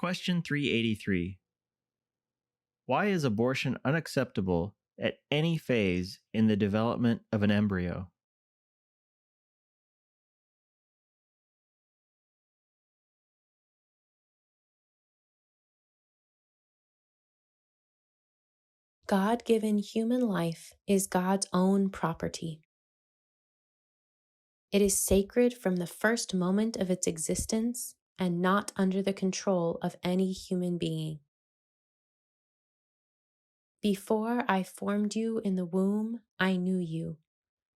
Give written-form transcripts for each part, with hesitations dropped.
Question 383. Why is abortion unacceptable at any phase in the development of an embryo? God-given human life is God's own property. It is sacred from the first moment of its existence and not under the control of any human being. Before I formed you in the womb, I knew you,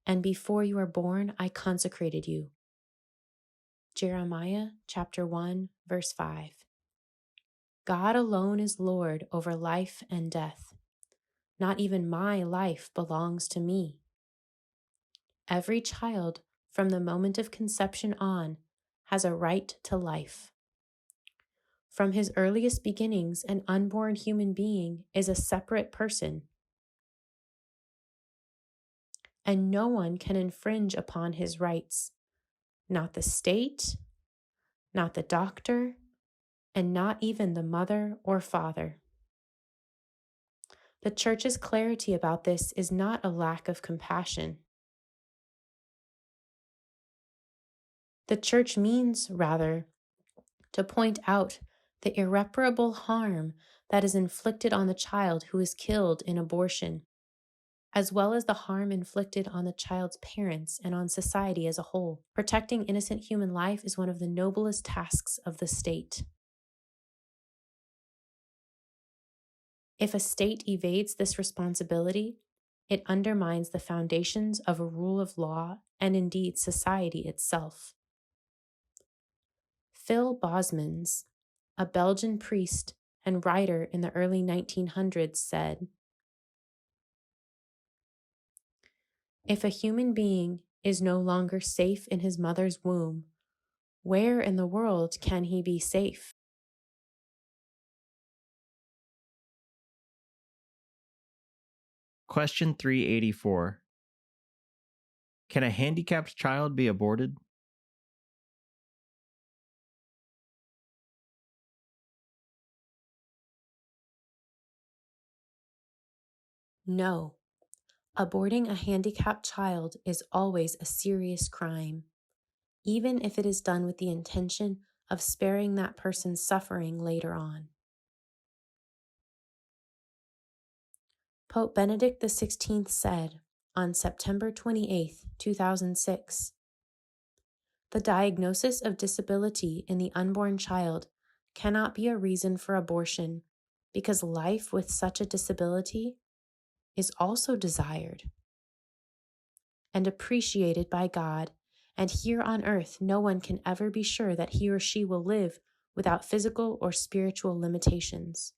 and before you were born, I consecrated you. Jeremiah chapter 1, verse 5. God alone is Lord over life and death. Not even my life belongs to me. Every child, from the moment of conception on, has a right to life. From his earliest beginnings, an unborn human being is a separate person, and no one can infringe upon his rights, not the state, not the doctor, and not even the mother or father. The Church's clarity about this is not a lack of compassion. The Church means, rather, to point out the irreparable harm that is inflicted on the child who is killed in abortion, as well as the harm inflicted on the child's parents and on society as a whole. Protecting innocent human life is one of the noblest tasks of the state. If a state evades this responsibility, it undermines the foundations of a rule of law and indeed society itself. Phil Bosmans, a Belgian priest and writer in the early 1900s, said, "If a human being is no longer safe in his mother's womb, where in the world can he be safe?" Question 384. Can a handicapped child be aborted? No. Aborting a handicapped child is always a serious crime, even if it is done with the intention of sparing that person's suffering later on. Pope Benedict XVI said on September 28, 2006, "The diagnosis of disability in the unborn child cannot be a reason for abortion because life with such a disability is also desired and appreciated by God, and here on earth no one can ever be sure that he or she will live without physical or spiritual limitations."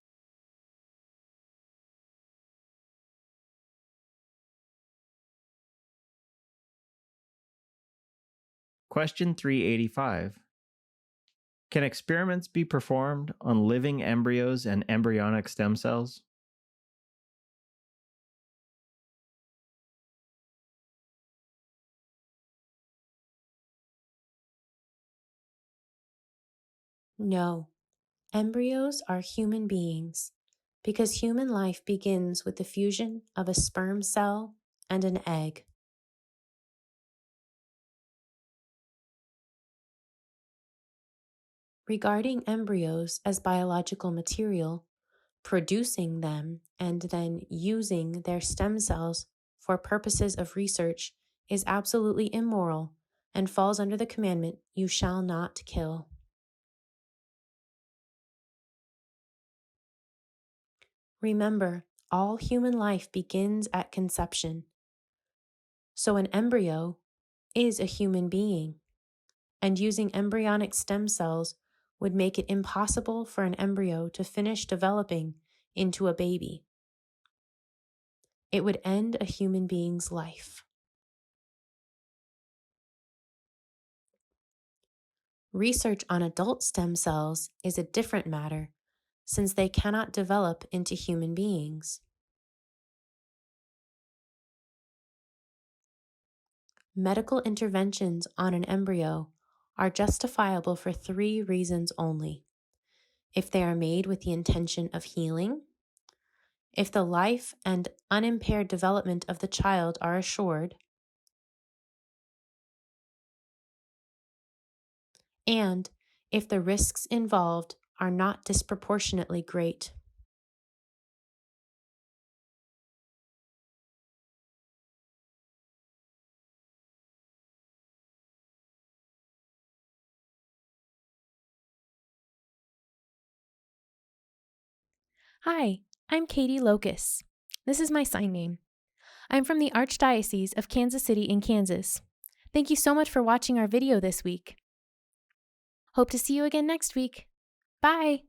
Question 385. Can experiments be performed on living embryos and embryonic stem cells? No, embryos are human beings because human life begins with the fusion of a sperm cell and an egg. Regarding embryos as biological material, producing them and then using their stem cells for purposes of research is absolutely immoral and falls under the commandment, "You shall not kill." Remember, all human life begins at conception. So an embryo is a human being, and using embryonic stem cells would make it impossible for an embryo to finish developing into a baby. It would end a human being's life. Research on adult stem cells is a different matter, since they cannot develop into human beings. Medical interventions on an embryo are justifiable for 3 reasons only. if they are made with the intention of healing, if the life and unimpaired development of the child are assured, and if the risks involved are not disproportionately great. Hi, I'm Katie Locus. This is my sign name. I'm from the Archdiocese of Kansas City in Kansas. Thank you so much for watching our video this week. Hope to see you again next week. Bye!